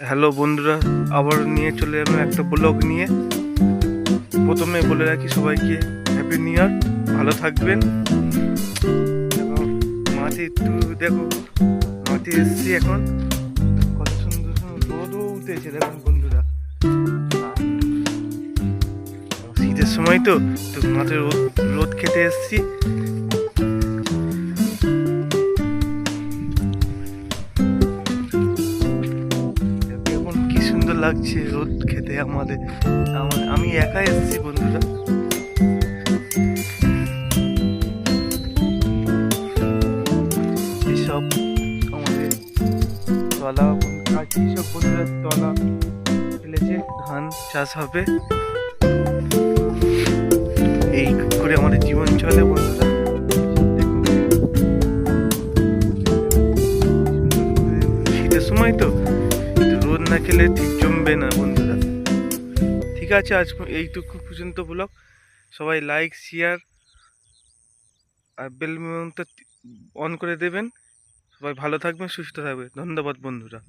Hello বন্ধুরা, আবার নিয়ে চলে এলাম একটা ব্লগ নিয়ে। প্রথমে বলে রাখি সবাইকে হ্যাপি নিউ ইয়ার, ভালো থাকবেন। এবং মাঠে একটু দেখো, মাঠে এসছি এখন, কত সুন্দর সুন্দর রোদও উঠেছে দেখুন বন্ধুরা। শীতের সময় তো তো মাঠে রোদ রোদ খেতে এসছি। এখন কি সুন্দর লাগছে রোদ খেতে আমাদের। আমি একা এসেছি বন্ধুরা। এসব আমাদের তলা সব বন্ধুরা তলা ফেলেছে, ধান চাষ হবে, এই করে আমাদের জীবন চলে বন্ধুরা। শীতের সময় তো রোদ না খেলে ঠিক জমবে না বন্ধুরা। ঠিক আছে, আজ এইটুকু পর্যন্ত ব্লগ। সবাই লাইক, শেয়ার আর বেল অন করে দেবেন। সবাই ভালো থাকবেন, সুস্থ থাকবেন। ধন্যবাদ বন্ধুরা।